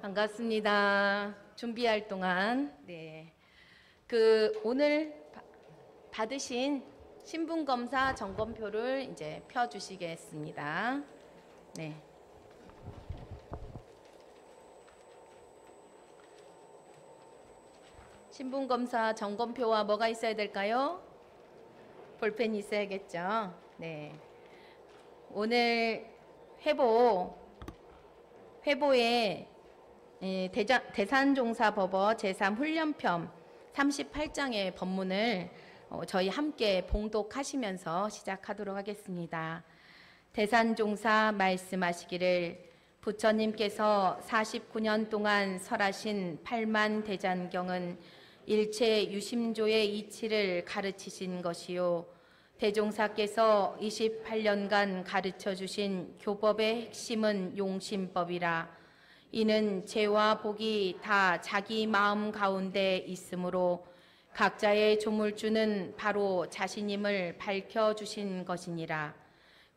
반갑습니다. 준비할 동안 오늘 받으신 신분검사 점검표를 이제 펴주시겠습니다. 신분검사 점검표와 뭐가 있어야 될까요? 볼펜이 있어야겠죠. 오늘 회보에 대산종사법어 제3훈련편 38장의 법문을 저희 함께 봉독하시면서 시작하도록 하겠습니다. 대산종사 말씀하시기를 부처님께서 49년 동안 설하신 8만 대잔경은 일체 유심조의 이치를 가르치신 것이요 대종사께서 28년간 가르쳐 주신 교법의 핵심은 용심법이라. 이는 죄와 복이 다 자기 마음 가운데 있으므로 각자의 조물주는 바로 자신임을 밝혀주신 것이니라.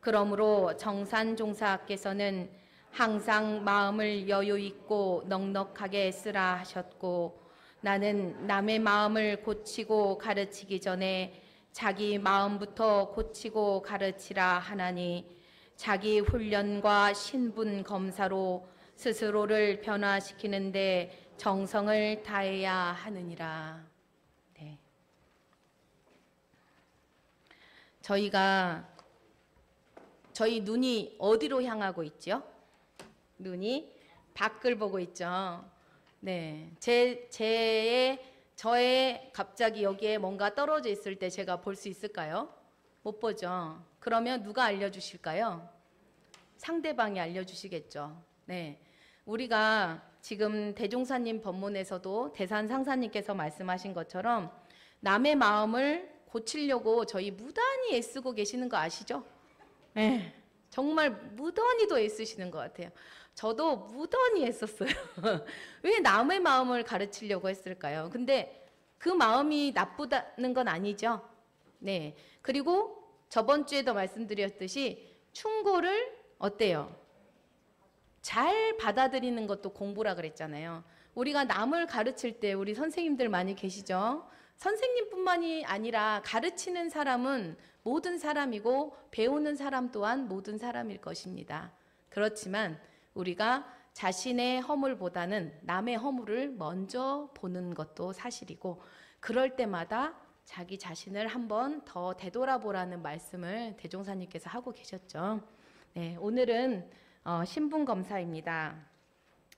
그러므로 정산종사께서는 항상 마음을 여유있고 넉넉하게 쓰라 하셨고, 나는 남의 마음을 고치고 가르치기 전에 자기 마음부터 고치고 가르치라 하나니, 자기 훈련과 신분 검사로 스스로를 변화시키는데 정성을 다해야 하느니라. 저희 눈이 어디로 향하고 있죠? 눈이 밖을 보고 있죠. 저의 갑자기 여기에 뭔가 떨어져 있을 때 제가 볼 수 있을까요? 못 보죠. 그러면 누가 알려주실까요? 상대방이 알려주시겠죠. 우리가 지금 대종사님 법문에서도 대산상사님께서 말씀하신 것처럼 남의 마음을 고치려고 저희 무단히 애쓰고 계시는 거 아시죠? 정말 무던히도 애쓰시는 것 같아요. 저도 무던히 애썼어요. 왜 남의 마음을 가르치려고 했을까요? 근데 그 마음이 나쁘다는 건 아니죠. 그리고 저번 주에도 말씀드렸듯이 충고를 어때요? 잘 받아들이는 것도 공부라 그랬잖아요. 우리가 남을 가르칠 때 우리 선생님들 많이 계시죠? 선생님뿐만이 아니라 가르치는 사람은 모든 사람이고 배우는 사람 또한 모든 사람일 것입니다. 그렇지만 우리가 자신의 허물보다는 남의 허물을 먼저 보는 것도 사실이고, 그럴 때마다 자기 자신을 한번 더 되돌아보라는 말씀을 대종사님께서 하고 계셨죠. 오늘은 신분검사입니다.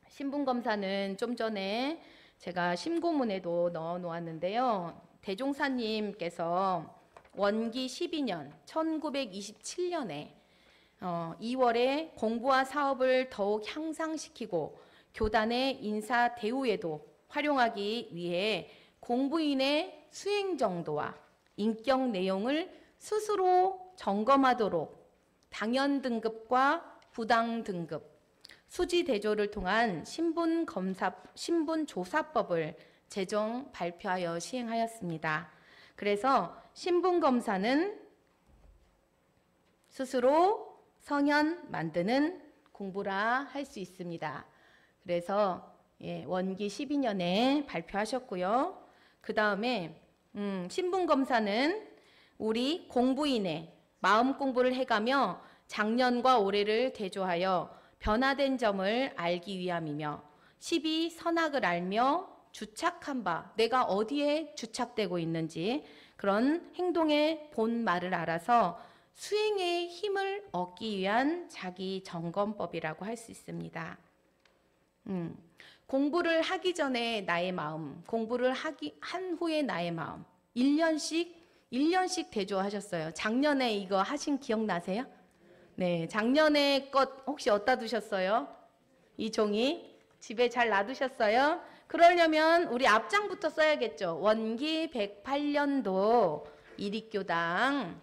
신분검사는 좀 전에 제가 심고문에도 넣어 놓았는데요. 대종사님께서 원기 12년 1927년에 2월에 공부와 사업을 더욱 향상시키고 교단의 인사 대우에도 활용하기 위해 공부인의 수행 정도와 인격 내용을 스스로 점검하도록 당연 등급과 부당 등급, 수지 대조를 통한 신분조사법을 제정 발표하여 시행하였습니다. 그래서 신분검사는 스스로 성현 만드는 공부라 할 수 있습니다. 그래서 원기 12년에 발표하셨고요. 그 다음에 신분검사는 우리 공부인의 마음 공부를 해가며 작년과 올해를 대조하여 변화된 점을 알기 위함이며, 12 선악을 알며 주착한 바, 내가 어디에 주착되고 있는지 그런 행동의 본말을 알아서 수행의 힘을 얻기 위한 자기 점검법이라고 할 수 있습니다. 공부를 하기 전에 나의 마음, 공부를 한 후에 나의 마음, 1년씩 대조하셨어요. 작년에 이거 하신 기억나세요? 작년에 것 혹시 어디다 두셨어요? 이 종이 집에 잘 놔두셨어요? 그러려면 우리 앞장부터 써야겠죠. 원기 108년도 일익교당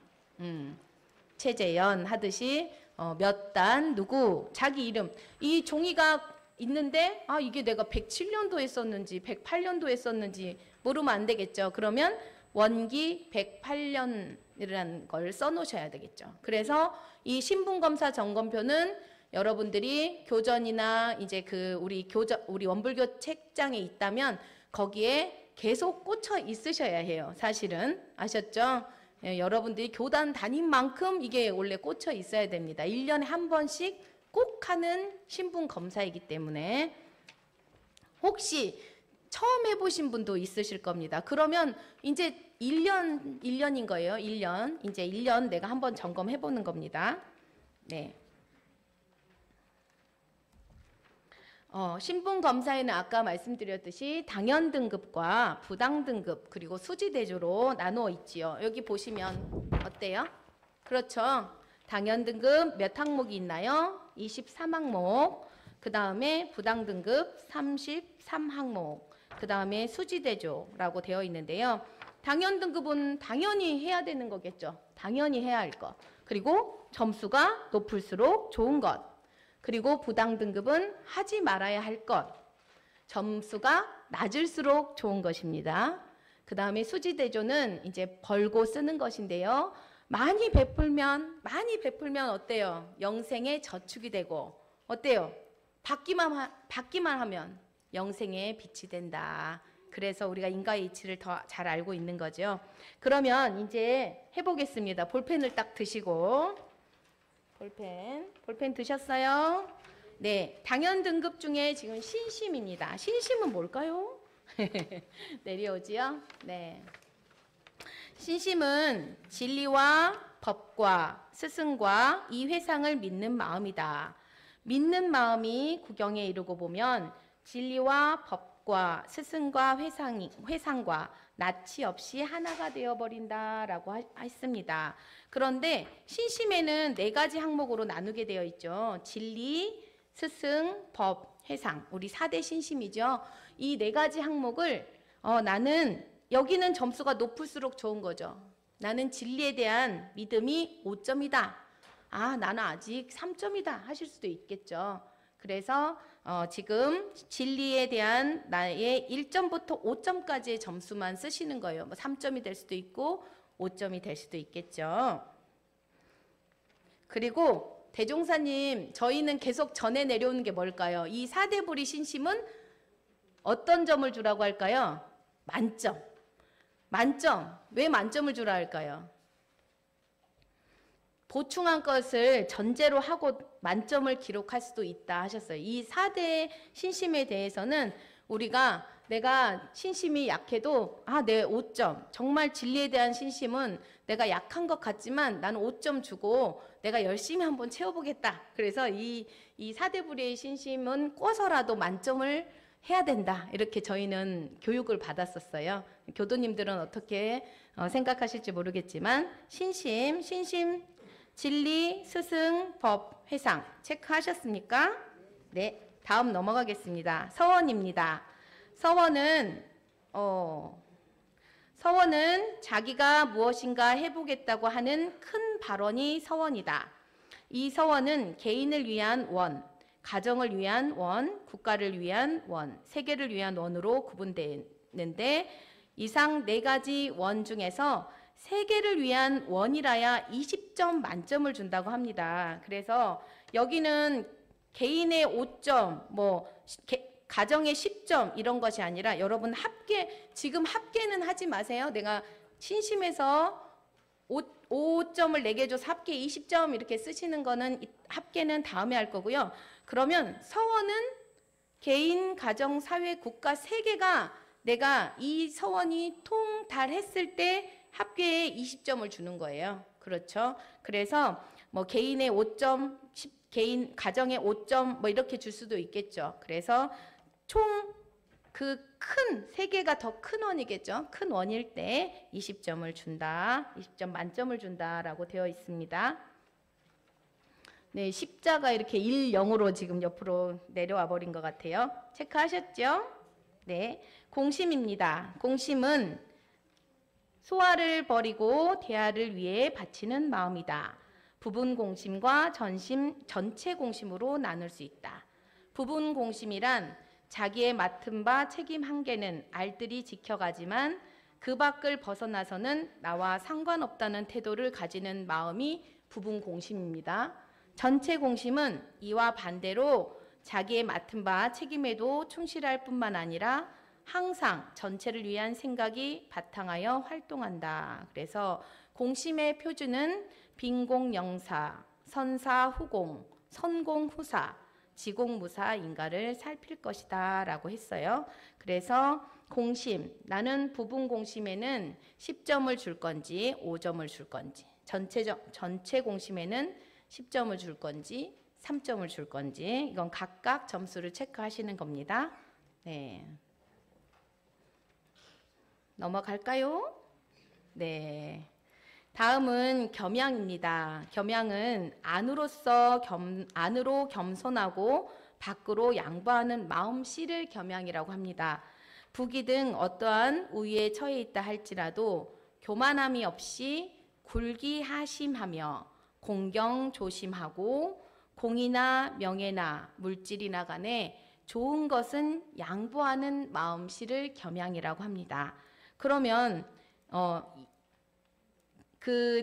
최재연 하듯이 몇 단 누구 자기 이름, 이 종이가 있는데 이게 내가 107년도에 했었는지 108년도에 했었는지 모르면 안 되겠죠. 그러면 원기 108년이라는 걸 써놓으셔야 되겠죠. 그래서 이 신분검사 점검표는 여러분들이 교전이나 이제 그 우리 원불교 책장에 있다면 거기에 계속 꽂혀 있으셔야 해요. 사실은 아셨죠? 예, 여러분들이 교단 다닌 만큼 이게 원래 꽂혀 있어야 됩니다. 1년에 한 번씩 꼭 하는 신분 검사이기 때문에 혹시 처음 해보신 분도 있으실 겁니다. 그러면 이제 1년인 거예요. 1년. 이제 1년 내가 한번 점검해 보는 겁니다. 네. 신분 검사에는 아까 말씀드렸듯이 당연 등급과 부당 등급 그리고 수지 대조로 나누어 있지요. 여기 보시면 어때요? 그렇죠. 당연 등급 몇 항목이 있나요? 23항목. 그 다음에 부당 등급 33항목. 그 다음에 수지 대조라고 되어 있는데요. 당연 등급은 당연히 해야 되는 거겠죠. 당연히 해야 할 것. 그리고 점수가 높을수록 좋은 것. 그리고 부당 등급은 하지 말아야 할 것. 점수가 낮을수록 좋은 것입니다. 그 다음에 수지 대조는 이제 벌고 쓰는 것인데요. 많이 베풀면 어때요? 영생에 저축이 되고 어때요? 받기만 하면 영생에 빛이 된다. 그래서 우리가 인과의 이치를 더 잘 알고 있는 거죠. 그러면 이제 해보겠습니다. 볼펜을 딱 드시고 볼펜 드셨어요? 네, 당연 등급 중에 지금 신심입니다. 신심은 뭘까요? 내려오지요? 네. 신심은 진리와 법과 스승과 이 회상을 믿는 마음이다. 믿는 마음이 구경에 이르고 보면 진리와 법과 스승과 회상과 낯이 없이 하나가 되어버린다라고 했습니다. 그런데 신심에는 4가지 항목으로 나누게 되어 있죠. 진리, 스승, 법, 회상. 우리 4대 신심이죠. 이 4가지 항목을 나는 여기는 점수가 높을수록 좋은 거죠. 나는 진리에 대한 믿음이 5점이다. 아, 나는 아직 3점이다 하실 수도 있겠죠. 그래서 지금 진리에 대한 나의 1점부터 5점까지의 점수만 쓰시는 거예요. 뭐 3점이 될 수도 있고 5점이 될 수도 있겠죠. 그리고 대종사님, 저희는 계속 전해 내려오는 게 뭘까요? 이 4대 불의 신심은 어떤 점을 주라고 할까요? 만점. 만점. 왜 만점을 주라 할까요? 보충한 것을 전제로 하고 만점을 기록할 수도 있다 하셨어요. 이 4대 신심에 대해서는 우리가 내가 신심이 약해도 내 5점. 정말 진리에 대한 신심은 내가 약한 것 같지만 나는 5점 주고 내가 열심히 한번 채워보겠다. 그래서 이 4대 불의 신심은 꿔서라도 만점을 해야 된다. 이렇게 저희는 교육을 받았었어요. 교도님들은 어떻게 생각하실지 모르겠지만 신심, 진리, 스승, 법, 회상 체크하셨습니까? 네, 다음 넘어가겠습니다. 서원입니다. 서원은 자기가 무엇인가 해보겠다고 하는 큰 발언이 서원이다. 이 서원은 개인을 위한 원, 가정을 위한 원, 국가를 위한 원, 세계를 위한 원으로 구분되는데 이상 4가지 원 중에서 세계를 위한 원이라야 20점 만점을 준다고 합니다. 그래서 여기는 개인의 5점, 가정의 10점 이런 것이 아니라 여러분 지금 합계는 하지 마세요. 내가 신심에서 5점을 내게 줘서 합계 20점 이렇게 쓰시는 거는 합계는 다음에 할 거고요. 그러면 서원은 개인, 가정, 사회, 국가, 세계가 내가 이 서원이 통달했을 때 합계에 20점을 주는 거예요. 그렇죠? 그래서 개인의 5점, 개인 가정의 5점 이렇게 줄 수도 있겠죠. 그래서 총 그 큰 세계가 더 큰 원이겠죠. 큰 원일 때 20점을 준다. 20점 만점을 준다라고 되어 있습니다. 네, 십자가 이렇게 1-0으로 지금 옆으로 내려와 버린 것 같아요. 체크하셨죠? 네, 공심입니다. 공심은 소화를 버리고 대화를 위해 바치는 마음이다. 부분 공심과 전체 공심으로 나눌 수 있다. 부분 공심이란 자기의 맡은 바 책임 한계는 알뜰히 지켜가지만 그 밖을 벗어나서는 나와 상관없다는 태도를 가지는 마음이 부분 공심입니다. 전체 공심은 이와 반대로 자기의 맡은 바 책임에도 충실할 뿐만 아니라 항상 전체를 위한 생각이 바탕하여 활동한다. 그래서 공심의 표준은 빈공영사, 선사후공, 선공후사, 지공무사인가를 살필 것이다 라고 했어요. 그래서 공심, 나는 부분 공심에는 10점을 줄 건지 5점을 줄 건지, 전체 공심에는 10점을 줄 건지 3점을 줄 건지, 이건 각각 점수를 체크하시는 겁니다. 네. 넘어갈까요? 네. 다음은 겸양입니다. 겸양은 안으로 겸손하고 밖으로 양보하는 마음씨를 겸양이라고 합니다. 부귀 등 어떠한 우위에 처해 있다 할지라도 교만함이 없이 굴기하심하며 공경조심하고 공이나 명예나 물질이나 간에 좋은 것은 양보하는 마음씨를 겸양이라고 합니다. 그러면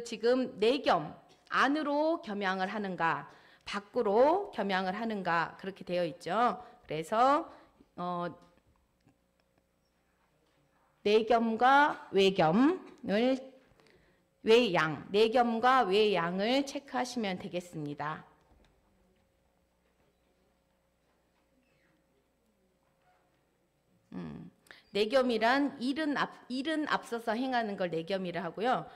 지금 내겸, 안으로 겸양을 하는가 밖으로 겸양을 하는가 그렇게 되어 있죠. 그래서 내겸과 외양, 내겸과 외양을 체크하시면 되겠습니다. 내겸이란 일은 앞서서 행하는 걸 내겸이라 하고요.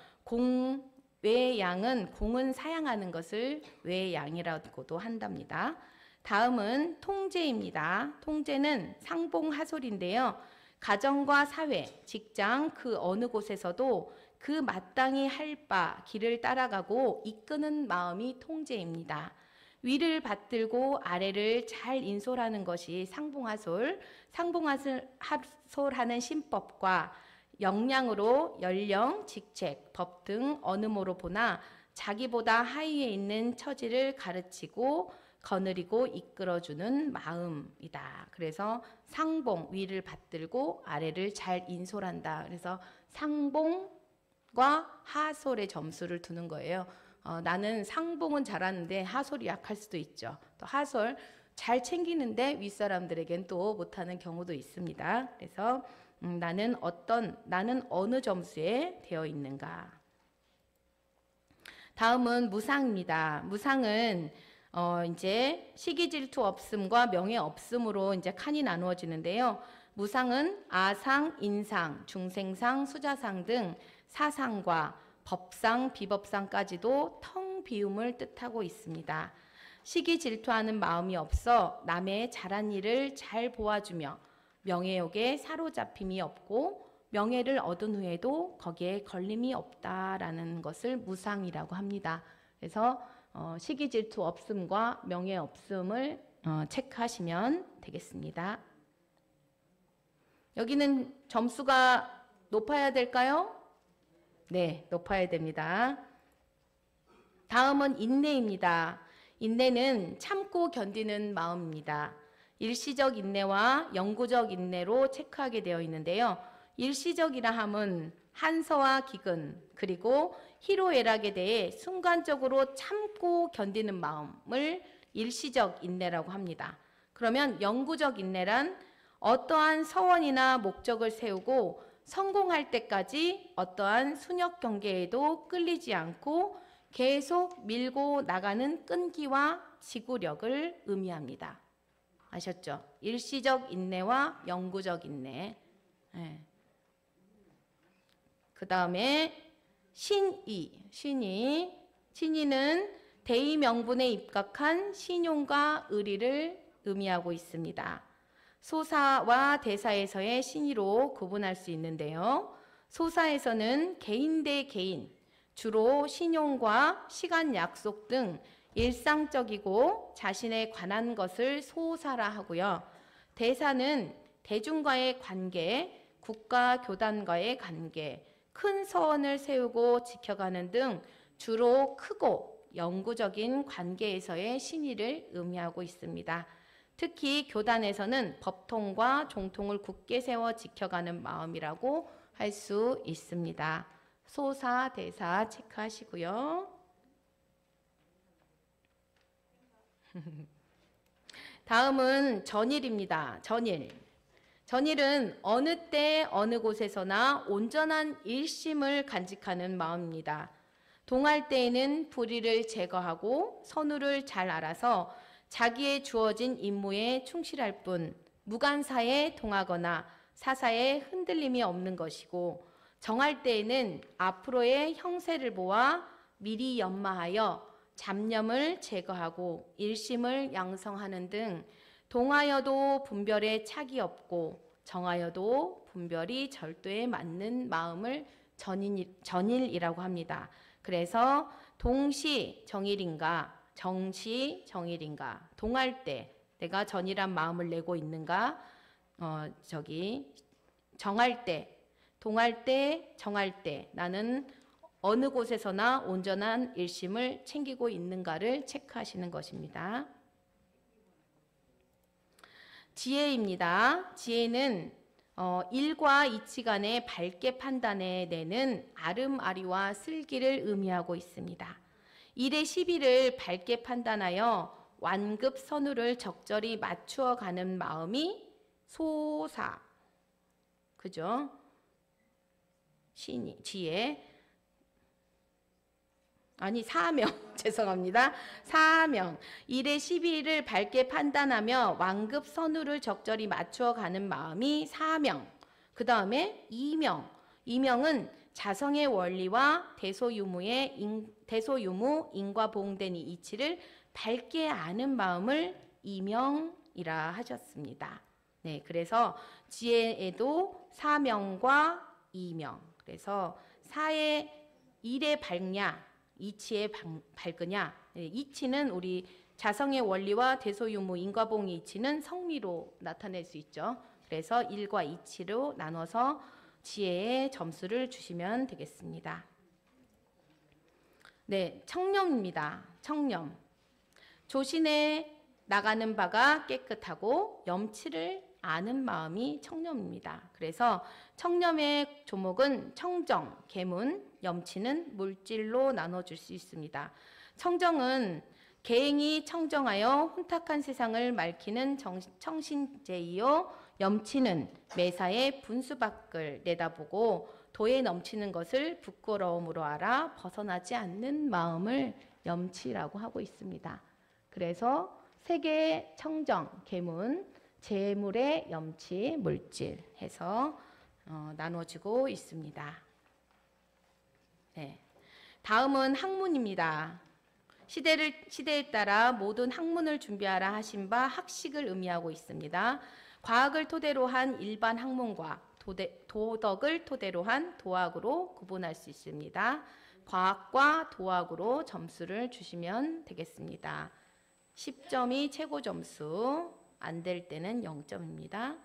외양은 공은 사양하는 것을 외양이라고도 한답니다. 다음은 통제입니다. 통제는 상봉하솔인데요. 가정과 사회, 직장 그 어느 곳에서도 그 마땅히 할 바 길을 따라가고 이끄는 마음이 통제입니다. 위를 받들고 아래를 잘 인솔하는 것이 상봉하솔, 상봉하솔하는 신법과 역량으로 연령, 직책, 법 등 어느 모로 보나 자기보다 하위에 있는 처지를 가르치고 거느리고 이끌어주는 마음이다. 그래서 상봉, 위를 받들고 아래를 잘 인솔한다. 그래서 상봉과 하솔의 점수를 두는 거예요. 나는 상봉은 잘하는데 하솔이 약할 수도 있죠. 또 하솔 잘 챙기는데 윗사람들에겐 또 못하는 경우도 있습니다. 그래서 나는 어느 점수에 되어 있는가. 다음은 무상입니다. 무상은 이제 시기 질투 없음과 명예 없음으로 이제 칸이 나누어지는데요. 무상은 아상, 인상, 중생상, 수자상 등 사상과 법상, 비법상까지도 텅 비움을 뜻하고 있습니다. 시기 질투하는 마음이 없어 남의 잘한 일을 잘 보아주며 명예욕에 사로잡힘이 없고 명예를 얻은 후에도 거기에 걸림이 없다라는 것을 무상이라고 합니다. 그래서 시기 질투 없음과 명예 없음을 체크하시면 되겠습니다. 여기는 점수가 높아야 될까요? 네, 높아야 됩니다. 다음은 인내입니다. 인내는 참고 견디는 마음입니다. 일시적 인내와 영구적 인내로 체크하게 되어 있는데요. 일시적이라 함은 한서와 기근 그리고 희로애락에 대해 순간적으로 참고 견디는 마음을 일시적 인내라고 합니다. 그러면 영구적 인내란 어떠한 서원이나 목적을 세우고 성공할 때까지 어떠한 순역 경계에도 끌리지 않고 계속 밀고 나가는 끈기와 지구력을 의미합니다. 아셨죠? 일시적 인내와 영구적 인내. 네. 그 다음에 신의는 대의 명분에 입각한 신용과 의리를 의미하고 있습니다. 소사와 대사에서의 신의로 구분할 수 있는데요. 소사에서는 개인 대 개인, 주로 신용과 시간 약속 등 일상적이고 자신에 관한 것을 소사라 하고요. 대사는 대중과의 관계, 국가 교단과의 관계, 큰 서원을 세우고 지켜가는 등 주로 크고 영구적인 관계에서의 신의를 의미하고 있습니다. 특히 교단에서는 법통과 종통을 굳게 세워 지켜가는 마음이라고 할 수 있습니다. 소사, 대사 체크하시고요. 다음은 전일입니다. 전일. 전일은 어느 때 어느 곳에서나 온전한 일심을 간직하는 마음입니다. 동할 때에는 불의를 제거하고 선우를 잘 알아서 자기의 주어진 임무에 충실할 뿐 무간사에 동하거나 사사에 흔들림이 없는 것이고, 정할 때에는 앞으로의 형세를 보아 미리 연마하여 잡념을 제거하고 일심을 양성하는 등 동하여도 분별에 착이 없고 정하여도 분별이 절도에 맞는 마음을 전일이라고 합니다. 그래서 동시 정일인가 정시 정일인가, 동할 때 내가 전일한 마음을 내고 있는가, 정할 때, 동할 때, 정할 때 나는 어느 곳에서나 온전한 일심을 챙기고 있는가를 체크하시는 것입니다. 지혜입니다. 지혜는 일과 이치 간의 밝게 판단해내는 아름아리와 슬기를 의미하고 있습니다. 일의 시비를 밝게 판단하여 완급 선우를 적절히 맞추어 가는 마음이 소사, 그죠? 지혜. 아니, 사명. 죄송합니다. 사명. 일의 시비를 밝게 판단하며 완급 선우를 적절히 맞추어 가는 마음이 사명. 그 다음에 이명. 이명은 자성의 원리와 대소유무 인과보응된 이 이치를 밝게 아는 마음을 이명이라 하셨습니다. 네, 그래서 지혜에도 사명과 이명. 그래서 사의 일의 밝냐, 이치의 밝으냐. 이치는 우리 자성의 원리와 대소유무 인과보응의 이치는 성미로 나타낼 수 있죠. 그래서 일과 이치로 나눠서 지혜의 점수를 주시면 되겠습니다. 네, 청렴입니다. 청렴. 조신에 나가는 바가 깨끗하고 염치를 아는 마음이 청렴입니다. 그래서 청렴의 조목은 청정, 계문, 염치는 물질로 나눠줄 수 있습니다. 청정은 계행이 청정하여 혼탁한 세상을 맑히는 청신제이요, 염치는 매사에 분수 밖을 내다보고 도에 넘치는 것을 부끄러움으로 알아 벗어나지 않는 마음을 염치라고 하고 있습니다. 그래서 세계의 청정, 계문, 재물의 염치, 물질 해서 나눠지고 있습니다. 네. 다음은 학문입니다. 시대에 따라 모든 학문을 준비하라 하신 바 학식을 의미하고 있습니다. 과학을 토대로 한 일반 학문과 도덕을 토대로 한 도학으로 구분할 수 있습니다. 과학과 도학으로 점수를 주시면 되겠습니다. 10점이 최고 점수, 안 될 때는 0점입니다.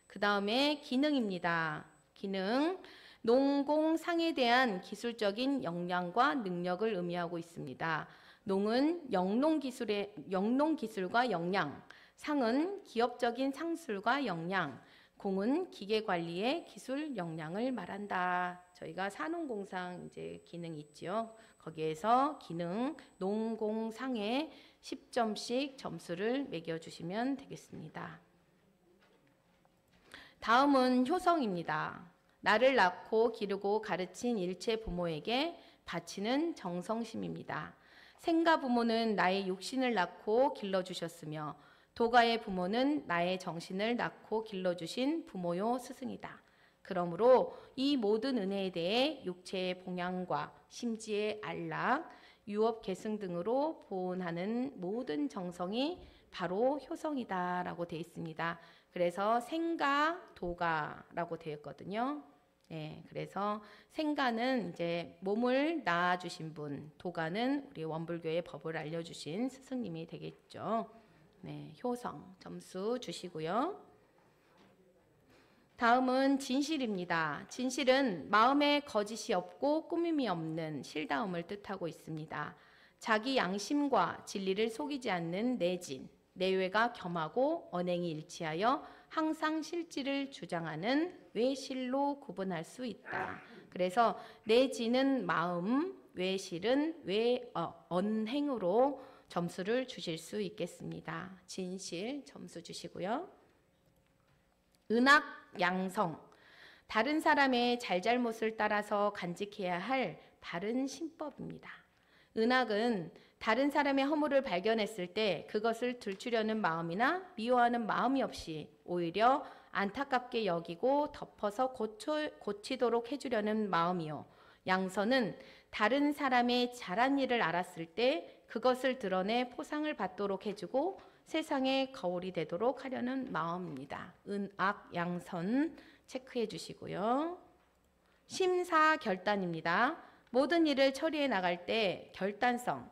그 다음에 기능입니다. 기능, 농공상에 대한 기술적인 역량과 능력을 의미하고 있습니다. 농은 영농기술과 역량, 상은 기업적인 상술과 역량, 공은 기계관리의 기술 역량을 말한다. 저희가 산업공상 이제 기능 있죠. 거기에서 기능, 농공상에 10점씩 점수를 매겨주시면 되겠습니다. 다음은 효성입니다. 나를 낳고 기르고 가르친 일체 부모에게 바치는 정성심입니다. 생가 부모는 나의 육신을 낳고 길러주셨으며 도가의 부모는 나의 정신을 낳고 길러주신 부모요 스승이다. 그러므로 이 모든 은혜에 대해 육체의 봉양과 심지의 안락, 유업 계승 등으로 보온하는 모든 정성이 바로 효성이다 라고 되어 있습니다. 그래서 생가, 도가라고 되어 있거든요. 네, 그래서 생가는 이제 몸을 낳아주신 분, 도가는 우리 원불교의 법을 알려주신 스승님이 되겠죠. 네, 효성 점수 주시고요. 다음은 진실입니다. 진실은 마음에 거짓이 없고 꾸밈이 없는 실다움을 뜻하고 있습니다. 자기 양심과 진리를 속이지 않는 내진, 내외가 겸하고 언행이 일치하여 항상 실질을 주장하는 외실로 구분할 수 있다. 그래서 내진은 마음, 외실은 언행으로 점수를 주실 수 있겠습니다. 진실 점수 주시고요. 은악 양성, 다른 사람의 잘잘못을 따라서 간직해야 할 바른 신법입니다. 은악은 다른 사람의 허물을 발견했을 때 그것을 들추려는 마음이나 미워하는 마음이 없이 오히려 안타깝게 여기고 덮어서 고치도록 해주려는 마음이요. 양선은 다른 사람의 잘한 일을 알았을 때 그것을 드러내 포상을 받도록 해주고 세상의 거울이 되도록 하려는 마음입니다. 은악 양선 체크해 주시고요. 심사결단입니다. 모든 일을 처리해 나갈 때 결단성,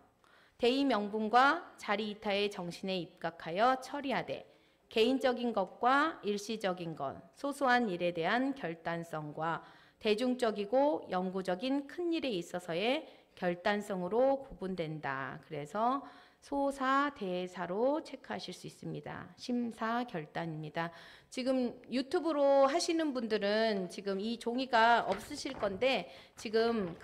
대의 명분과 자리 이타의 정신에 입각하여 처리하되 개인적인 것과 일시적인 것, 소소한 일에 대한 결단성과 대중적이고 영구적인 큰 일에 있어서의 결단성으로 구분된다. 그래서 소사, 대사로 체크하실 수 있습니다. 심사, 결단입니다. 지금 유튜브로 하시는 분들은 지금 이 종이가 없으실 건데 지금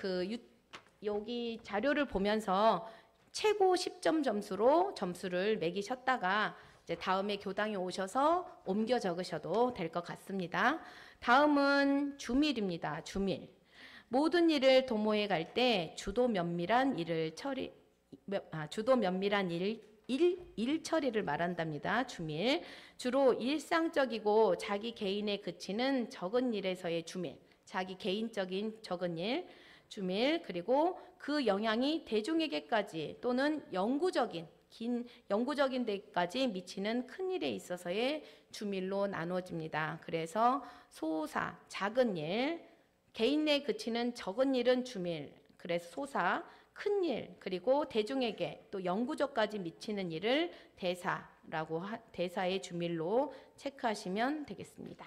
여기 자료를 보면서 최고 10점 점수로 점수를 매기셨다가 이제 다음에 교당에 오셔서 옮겨 적으셔도 될 것 같습니다. 다음은 주밀입니다. 주밀. 모든 일을 도모해 갈 때 주도 면밀한 일 처리를 말한답니다. 주밀. 주로 일상적이고 자기 개인에 그치는 적은 일에서의 주밀. 자기 개인적인 적은 일, 주밀. 그리고 그 영향이 대중에게까지 또는 영구적인 데까지 미치는 큰 일에 있어서의 주밀로 나눠집니다. 그래서 소사, 작은 일, 개인 내에 그치는 적은 일은 주밀. 그래서 소사, 큰 일, 그리고 대중에게 또 영구적까지 미치는 일을 대사의 주밀로 체크하시면 되겠습니다.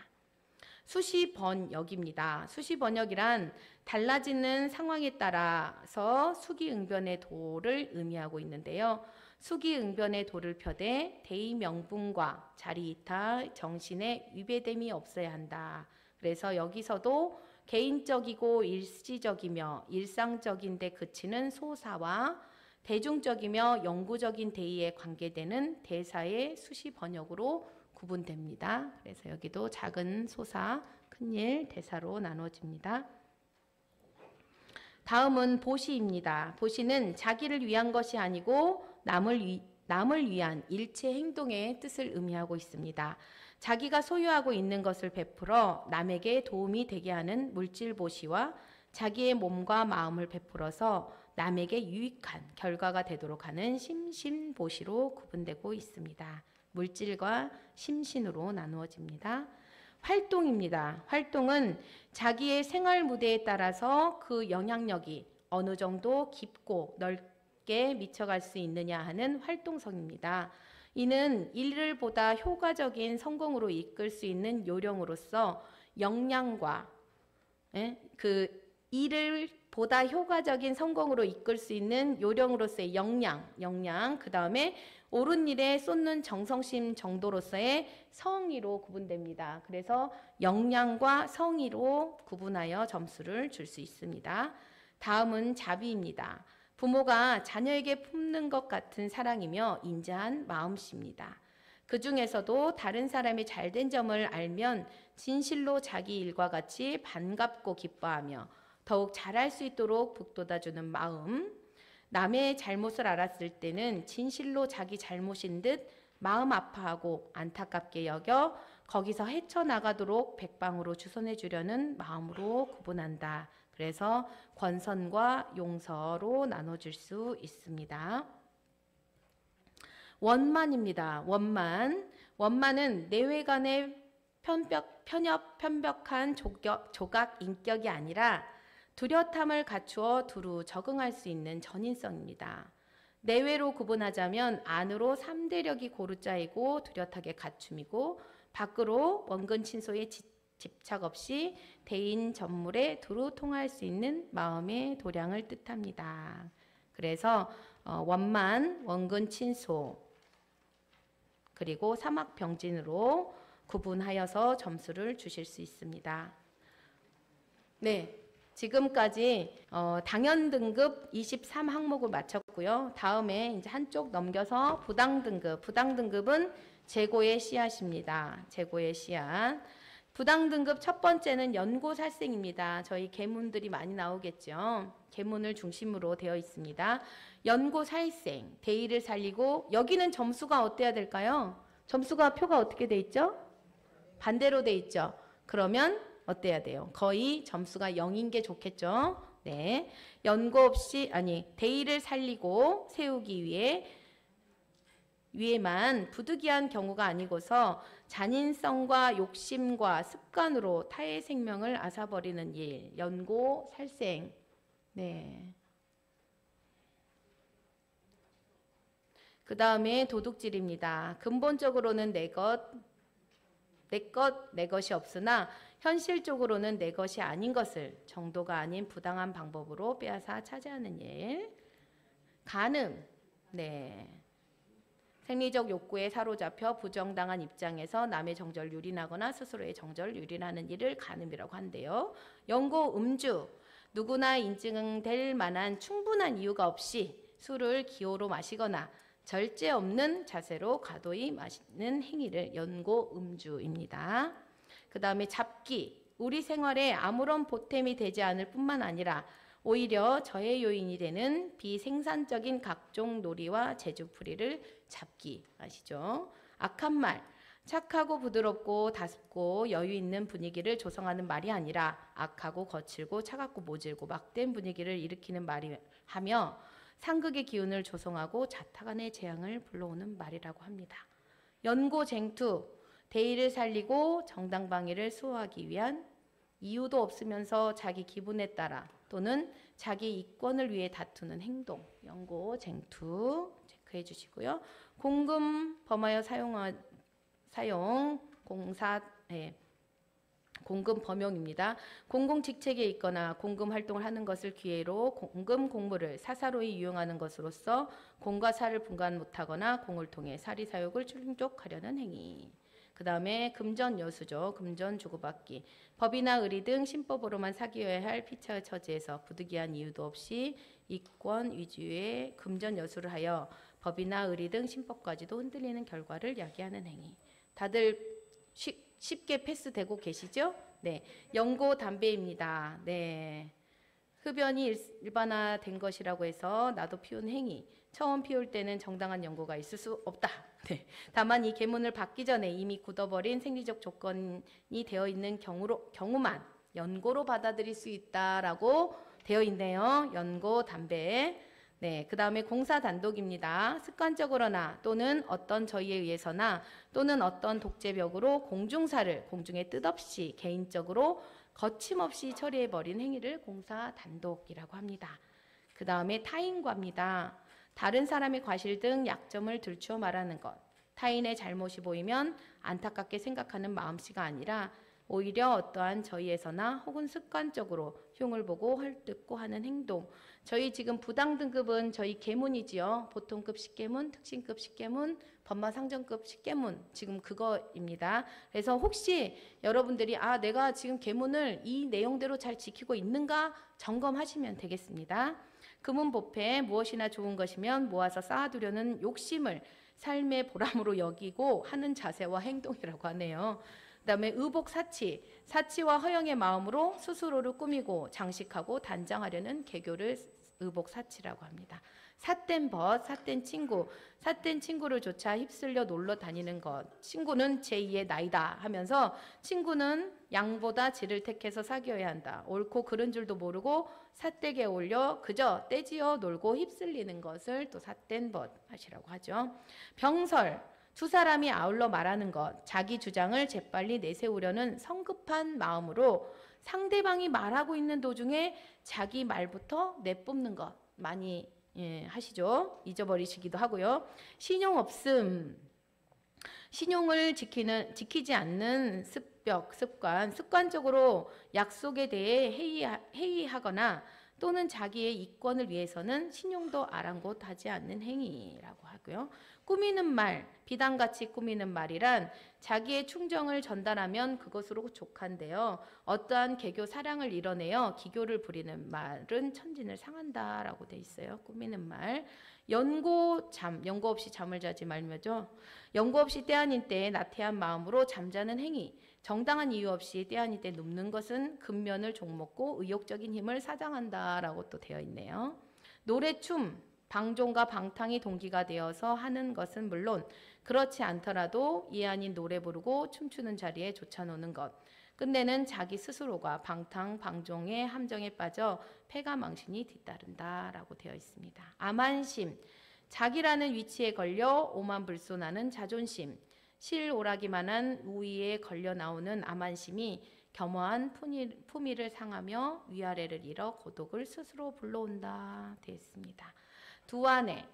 수시 번역입니다. 수시 번역이란 달라지는 상황에 따라서 수기응변의 도를 의미하고 있는데요. 수기응변의 도를 펴되 대의 명분과 자리이타 정신에 위배됨이 없어야 한다. 그래서 여기서도 개인적이고 일시적이며 일상적인 데 그치는 소사와 대중적이며 영구적인 대의에 관계되는 대사의 수시 번역으로 구분됩니다. 그래서 여기도 작은 소사, 큰일, 대사로 나눠집니다. 다음은 보시입니다. 보시는 자기를 위한 것이 아니고 남을 위한 일체 행동의 뜻을 의미하고 있습니다. 자기가 소유하고 있는 것을 베풀어 남에게 도움이 되게 하는 물질 보시와 자기의 몸과 마음을 베풀어서 남에게 유익한 결과가 되도록 하는 심신 보시로 구분되고 있습니다. 물질과 심신으로 나누어집니다. 활동입니다. 활동은 자기의 생활 무대에 따라서 그 영향력이 어느 정도 깊고 넓게 미쳐갈 수 있느냐 하는 활동성입니다. 이는 일을 보다 효과적인 성공으로 이끌 수 있는 요령으로서 역량과 일을 보다 효과적인 성공으로 이끌 수 있는 요령으로서의 역량, 그 다음에 옳은 일에 쏟는 정성심 정도로서의 성의로 구분됩니다. 그래서 역량과 성의로 구분하여 점수를 줄 수 있습니다. 다음은 자비입니다. 부모가 자녀에게 품는 것 같은 사랑이며 인자한 마음씨입니다. 그 중에서도 다른 사람의 잘된 점을 알면 진실로 자기 일과 같이 반갑고 기뻐하며 더욱 잘할 수 있도록 북돋아주는 마음, 남의 잘못을 알았을 때는 진실로 자기 잘못인 듯 마음 아파하고 안타깝게 여겨 거기서 헤쳐나가도록 백방으로 주선해 주려는 마음으로 구분한다. 그래서 권선과 용서로 나눠줄 수 있습니다. 원만입니다. 원만은 내외간의 편협한 조각 인격이 아니라 뚜렷함을 갖추어 두루 적응할 수 있는 전인성입니다. 내외로 구분하자면 안으로 3대력이 고루짜이고 뚜렷하게 갖춤이고 밖으로 원근 친소에 집착 없이 대인 전물에 두루 통할 수 있는 마음의 도량을 뜻합니다. 그래서 원만, 원근 친소, 그리고 사막병진으로 구분하여서 점수를 주실 수 있습니다. 네, 지금까지 당연 등급 23항목을 마쳤고요. 다음에 이제 한쪽 넘겨서 부당 등급. 부당 등급은 재고의 씨앗입니다. 재고의 씨앗. 부당 등급 첫 번째는 연고 살생입니다. 저희 계문들이 많이 나오겠죠. 계문을 중심으로 되어 있습니다. 연고 살생, 대의를 살리고 여기는 점수가 어때야 될까요? 점수가 표가 어떻게 돼 있죠? 반대로 돼 있죠. 그러면 어때야 돼요? 거의 점수가 0인 게 좋겠죠. 네. 연고 없이 대의를 살리고 세우기 위에만 부득이한 경우가 아니고서 잔인성과 욕심과 습관으로 타의 생명을 앗아버리는 일, 연고 살생. 네. 그 다음에 도둑질입니다. 근본적으로는 내 것이 없으나 현실적으로는 내 것이 아닌 것을 정도가 아닌 부당한 방법으로 빼앗아 차지하는 일. 간음. 네. 생리적 욕구에 사로잡혀 부정당한 입장에서 남의 정절 유린하거나 스스로의 정절 유린하는 일을 간음이라고 한대요. 연고 음주. 누구나 인증될 만한 충분한 이유가 없이 술을 기호로 마시거나 절제 없는 자세로 과도히 마시는 행위를 연고 음주입니다. 그 다음에 잡기. 우리 생활에 아무런 보탬이 되지 않을 뿐만 아니라 오히려 저해 요인이 되는 비생산적인 각종 놀이와 재주풀이를 잡기. 아시죠? 악한 말. 착하고 부드럽고 다습고 여유 있는 분위기를 조성하는 말이 아니라 악하고 거칠고 차갑고 모질고 막된 분위기를 일으키는 말이 하며 상극의 기운을 조성하고 자타간의 재앙을 불러오는 말이라고 합니다. 연고쟁투. 대의를 살리고 정당방위를 수호하기 위한 이유도 없으면서 자기 기분에 따라 또는 자기 이권을 위해 다투는 행동. 연고쟁투 체크해 주시고요. 공금 범하여 공금 범용입니다. 공공직책에 있거나 공금 활동을 하는 것을 기회로 공금 공물을 사사로이 이용하는 것으로서 공과 사를 분간 못하거나 공을 통해 사리사욕을 충족하려는 행위. 그 다음에 금전여수죠. 금전 주고받기. 법이나 의리 등 신법으로만 사귀어야 할 피차의 처지에서 부득이한 이유도 없이 이권 위주의 금전여수를 하여 법이나 의리 등 신법까지도 흔들리는 결과를 야기하는 행위. 다들 쉽게 패스되고 계시죠? 네. 연고 담배입니다. 네. 흡연이 일반화된 것이라고 해서 나도 피운 행위. 처음 피울 때는 정당한 연고가 있을 수 없다. 네. 다만 이 계문을 받기 전에 이미 굳어버린 생리적 조건이 되어 있는 경우만 연고로 받아들일 수 있다라고 되어 있네요. 연고 담배. 네, 그 다음에 공사 단독입니다. 습관적으로나 또는 어떤 저희에 의해서나 또는 어떤 독재벽으로 공중사를 공중에 뜻없이 개인적으로 거침없이 처리해버린 행위를 공사 단독이라고 합니다. 그 다음에 타인과입니다. 다른 사람의 과실 등 약점을 들추어 말하는 것. 타인의 잘못이 보이면 안타깝게 생각하는 마음씨가 아니라 오히려 어떠한 저희에서나 혹은 습관적으로 흉을 보고 헐뜯고 하는 행동. 저희 지금 부당 등급은 저희 계문이지요. 보통급 식계문, 특신급 식계문, 법마상정급 식계문. 지금 그거입니다. 그래서 혹시 여러분들이 내가 지금 계문을 이 내용대로 잘 지키고 있는가 점검하시면 되겠습니다. 금은보패 무엇이나 좋은 것이면 모아서 쌓아두려는 욕심을 삶의 보람으로 여기고 하는 자세와 행동이라고 하네요. 그 다음에 의복사치, 사치와 허영의 마음으로 스스로를 꾸미고 장식하고 단장하려는 개교를 의복사치라고 합니다. 삿된 벗, 삿된 친구, 삿된 친구를 조차 휩쓸려 놀러 다니는 것. 친구는 제2의 나이다 하면서 친구는 양보다 질을 택해서 사귀어야 한다. 옳고 그른 줄도 모르고 삿되게 어울려 그저 떼지어 놀고 휩쓸리는 것을 또 삿된 벗 하시라고 하죠. 병설, 두 사람이 아울러 말하는 것, 자기 주장을 재빨리 내세우려는 성급한 마음으로 상대방이 말하고 있는 도중에 자기 말부터 내뿜는 것 많이 하시죠. 잊어버리시기도 하고요. 신용 없음, 신용을 지키지 않는 습관적으로 약속에 대해 회의하거나 또는 자기의 이권을 위해서는 신용도 아랑곳하지 않는 행위라고 하고요. 꾸미는 말, 비단같이 꾸미는 말이란 자기의 충정을 전달하면 그것으로 족한데요. 어떠한 개교 사랑을 이뤄내어 기교를 부리는 말은 천진을 상한다라고 돼 있어요. 꾸미는 말. 연고 없이 잠을 자지 말며죠. 연고 없이 때 아닌 때에 나태한 마음으로 잠자는 행위. 정당한 이유 없이 때 아닌 때 눕는 것은 근면을 종먹고 의욕적인 힘을 사장한다라고 또 되어 있네요. 노래, 춤, 방종과 방탕이 동기가 되어서 하는 것은 물론 그렇지 않더라도 이 아닌 노래 부르고 춤추는 자리에 조차노는 것. 끝내는 자기 스스로가 방탕, 방종의 함정에 빠져 패가망신이 뒤따른다라고 되어 있습니다. 아만심, 자기라는 위치에 걸려 오만불손하는 자존심, 실오라기만한 우위에 걸려 나오는 아만심이 겸허한 품위를 상하며 위아래를 잃어 고독을 스스로 불러온다 되어 있습니다. 두아내,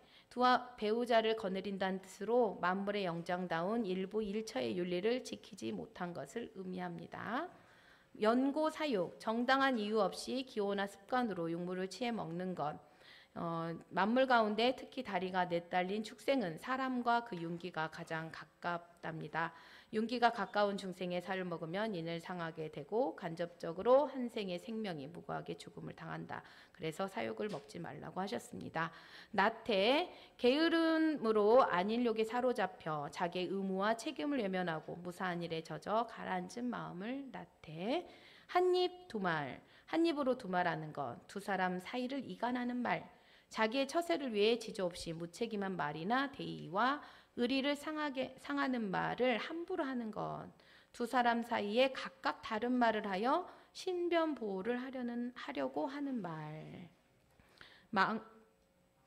배우자를 거느린다는 뜻으로 만물의 영장다운 일부 일처의 윤리를 지키지 못한 것을 의미합니다. 연고 사육, 정당한 이유 없이 기호나 습관으로 육물을 취해 먹는 것. 만물 가운데 특히 다리가 내달린 축생은 사람과 그 윤기가 가장 가깝답니다. 윤기가 가까운 중생의 살을 먹으면 인을 상하게 되고 간접적으로 한 생의 생명이 무고하게 죽음을 당한다. 그래서 사육을 먹지 말라고 하셨습니다. 나태, 게으름으로 안일욕에 사로잡혀 자기의 의무와 책임을 외면하고 무사한 일에 젖어 가라앉은 마음을 나태. 한입 두말, 한 입으로 두말하는 것, 두 사람 사이를 이간하는 말, 자기의 처세를 위해 지조없이 무책임한 말이나 대의와 의리를 상하는 말을 함부로 하는 것, 두 사람 사이에 각각 다른 말을 하여 신변 보호를 하려고 하는 말.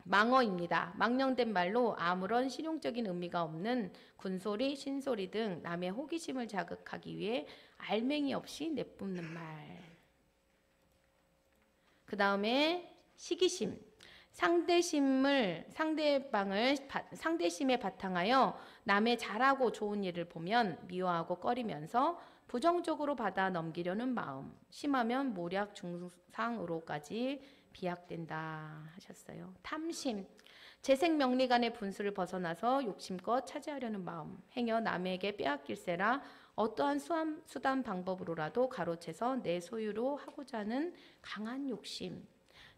망어입니다. 망령된 말로 아무런 실용적인 의미가 없는 군소리, 신소리 등 남의 호기심을 자극하기 위해 알맹이 없이 내뿜는 말. 그 다음에 시기심. 상대심에 바탕하여 남의 잘하고 좋은 일을 보면 미워하고 꺼리면서 부정적으로 받아 넘기려는 마음. 심하면 모략 중상으로까지 비약된다 하셨어요. 탐심. 재생명리간의 분수를 벗어나서 욕심껏 차지하려는 마음. 행여 남에게 빼앗길세라 어떠한 수단 방법으로라도 가로채서 내 소유로 하고자 하는 강한 욕심.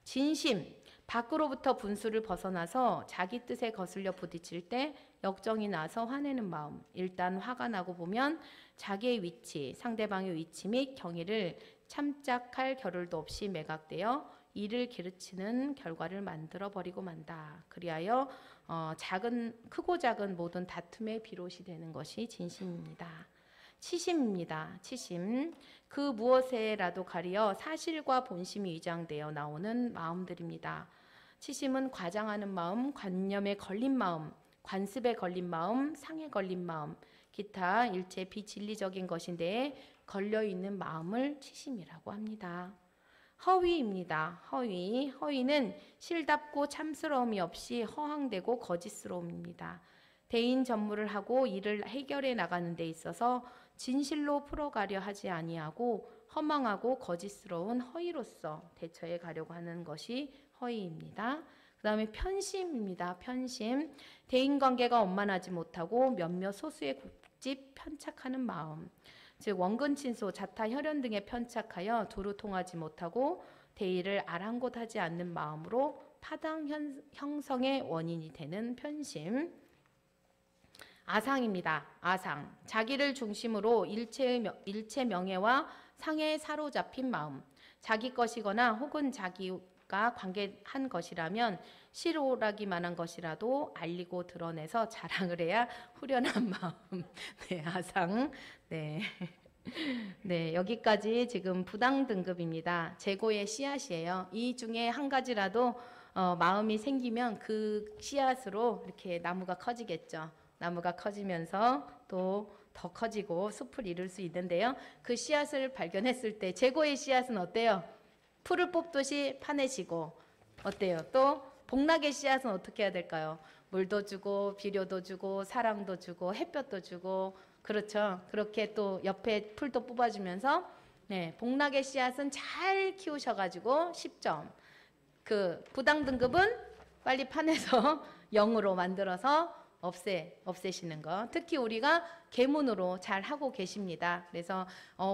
진심. 밖으로부터 분수를 벗어나서 자기 뜻에 거슬려 부딪힐 때 역정이 나서 화내는 마음. 일단 화가 나고 보면 자기의 위치, 상대방의 위치 및 경의를 참작할 겨를도 없이 매각되어 이를 기르치는 결과를 만들어 버리고 만다. 그리하여 크고 작은 모든 다툼의 비롯이 되는 것이 진심입니다. 치심입니다. 치심. 그 무엇에라도 가리어 사실과 본심이 위장되어 나오는 마음들입니다. 치심은 과장하는 마음, 관념에 걸린 마음, 관습에 걸린 마음, 상에 걸린 마음, 기타 일체 비진리적인 것인데 걸려있는 마음을 치심이라고 합니다. 허위입니다. 허위는 실답고 참스러움이 없이 허황되고 거짓스러움입니다. 대인 전무를 하고 일을 해결해 나가는 데 있어서 진실로 풀어가려 하지 아니하고 허망하고 거짓스러운 허위로서 대처해 가려고 하는 것이 허위입니다. 그 다음에 편심입니다. 편심. 대인관계가 원만하지 못하고 몇몇 소수의 국집 편착하는 마음. 즉 원근친소, 자타, 혈연 등에 편착하여 두루 통하지 못하고 대의를 아랑곳하지 않는 마음으로 파당 형성의 원인이 되는 편심. 아상입니다. 아상. 자기를 중심으로 일체 명예와 상에 사로잡힌 마음. 자기 것이거나 혹은 자기가 관계한 것이라면 실오라기만한 것이라도 알리고 드러내서 자랑을 해야 후련한 마음. 네, 아상. 네. 네, 여기까지 지금 부당 등급입니다. 재고의 씨앗이에요. 이 중에 한 가지라도 마음이 생기면 그 씨앗으로 이렇게 나무가 커지겠죠. 나무가 커지면서 또 더 커지고 숲을 이룰 수 있는데요. 그 씨앗을 발견했을 때 재고의 씨앗은 어때요? 풀을 뽑듯이 파내시고 어때요? 또 복락의 씨앗은 어떻게 해야 될까요? 물도 주고 비료도 주고 사랑도 주고 햇볕도 주고 그렇죠. 그렇게 또 옆에 풀도 뽑아주면서 네, 복락의 씨앗은 잘 키우셔가지고 10점. 그 부당 등급은 빨리 판에서 0으로 만들어서 없애시는 거. 특히 우리가 계문으로 잘 하고 계십니다. 그래서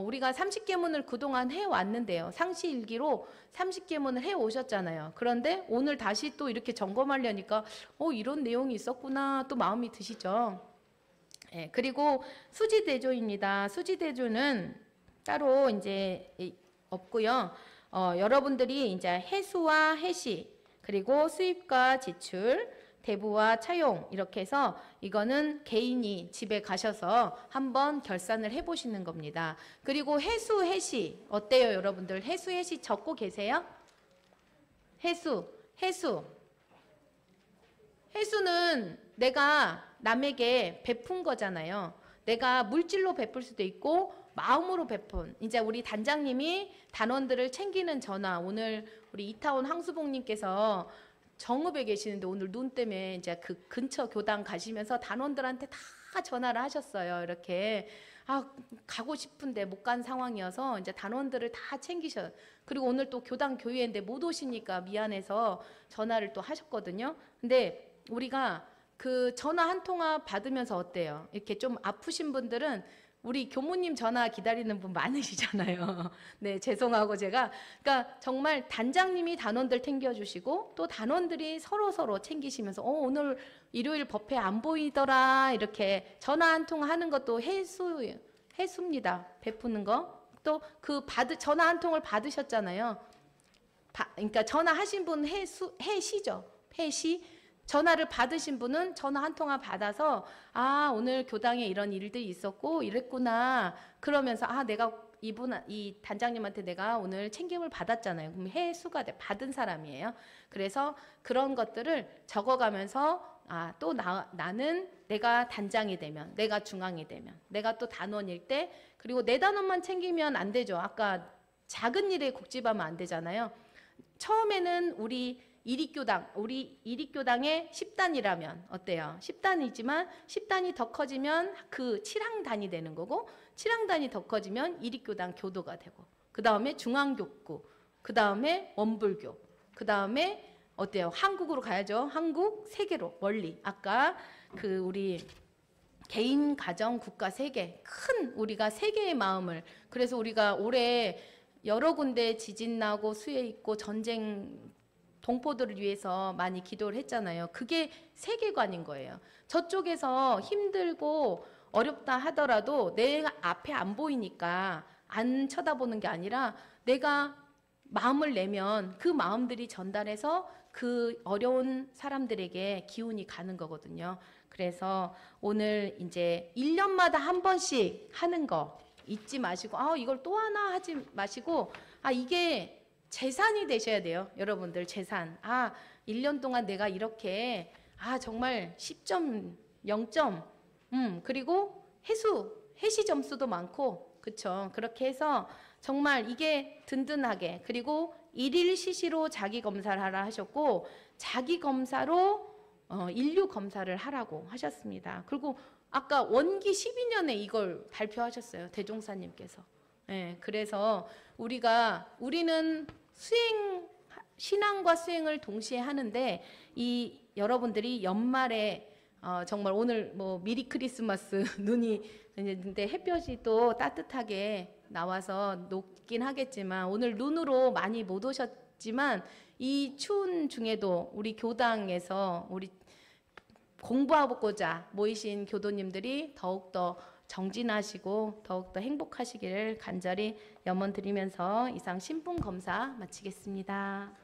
우리가 30계문을 그동안 해왔는데요. 상시일기로 30계문을 해오셨잖아요. 그런데 오늘 다시 또 이렇게 점검하려니까 이런 내용이 있었구나 또 마음이 드시죠. 예, 그리고 수지대조입니다. 수지대조는 따로 이제 없고요. 여러분들이 이제 해수와 해시 그리고 수입과 지출 대부와 차용 이렇게 해서 이거는 개인이 집에 가셔서 한번 결산을 해보시는 겁니다. 그리고 해수, 해시 어때요 여러분들? 해수, 해시 적고 계세요? 해수는 내가 남에게 베푼 거잖아요. 내가 물질로 베풀 수도 있고 마음으로 베푼. 이제 우리 단장님이 단원들을 챙기는 전화, 오늘 우리 이타원 황수봉님께서 정읍에 계시는데 오늘 눈 때문에 이제 그 근처 교당 가시면서 단원들한테 다 전화를 하셨어요. 이렇게 가고 싶은데 못 간 상황이어서 이제 단원들을 다 챙기셔. 그리고 오늘 또 교당 교회인데 못 오시니까 미안해서 전화를 또 하셨거든요. 근데 우리가 그 전화 한 통화 받으면서 어때요? 이렇게 좀 아프신 분들은 우리 교무님 전화 기다리는 분 많으시잖아요. 네, 죄송하고 제가 그러니까 정말 단장님이 단원들 챙겨주시고 또 단원들이 서로 챙기시면서 오늘 일요일 법회 안 보이더라 이렇게 전화 한 통 하는 것도 해수입니다. 베푸는 거. 또 그 전화 한 통을 받으셨잖아요. 그러니까 전화하신 분 해시죠. 해시. 전화를 받으신 분은 전화 한 통화 받아서 오늘 교당에 이런 일들이 있었고 이랬구나 그러면서 내가 이 단장님한테 내가 오늘 챙김을 받았잖아요. 그럼 해수가 받은 사람이에요. 그래서 그런 것들을 적어가면서 또 나는 내가 단장이 되면 내가 중앙이 되면 내가 또 단원일 때 그리고 내 단원만 챙기면 안 되죠. 아까 작은 일에 곡집하면 안 되잖아요. 처음에는 우리 이립교당의 10단이라면 어때요? 10단이지만 10단이 더 커지면 그 7항단이 되는 거고 7항단이 더 커지면 이립교당 교도가 되고 그 다음에 중앙교구 그 다음에 원불교 그 다음에 어때요? 한국으로 가야죠. 한국 세계로 멀리 아까 그 우리 개인, 가정, 국가, 세계 큰 우리가 세계의 마음을 그래서 우리가 올해 여러 군데 지진 나고 수해 있고 전쟁 동포들을 위해서 많이 기도를 했잖아요. 그게 세계관인 거예요. 저쪽에서 힘들고 어렵다 하더라도 내 앞에 안 보이니까 안 쳐다보는 게 아니라 내가 마음을 내면 그 마음들이 전달해서 그 어려운 사람들에게 기운이 가는 거거든요. 그래서 오늘 이제 1년마다 한 번씩 하는 거 잊지 마시고 이걸 또 하나 하지 마시고 이게 재산이 되셔야 돼요. 여러분들 재산. 1년 동안 내가 이렇게 정말 10점, 0점 그리고 해시 점수도 많고 그쵸. 그렇게 해서 정말 이게 든든하게 그리고 1일 시시로 자기 검사를 하라 하셨고 자기 검사로 인류 검사를 하라고 하셨습니다. 그리고 아까 원기 12년에 이걸 발표하셨어요. 대종사님께서. 네, 그래서 우리는 신앙과 수행을 동시에 하는데 이 여러분들이 연말에 정말 오늘 미리 크리스마스 눈이 있는데 햇볕이 또 따뜻하게 나와서 녹긴 하겠지만 오늘 눈으로 많이 못 오셨지만 이 추운 중에도 우리 교당에서 우리 공부하고자 모이신 교도님들이 더욱더 정진하시고 더욱더 행복하시기를 간절히 염원드리면서 이상 신분 검사 마치겠습니다.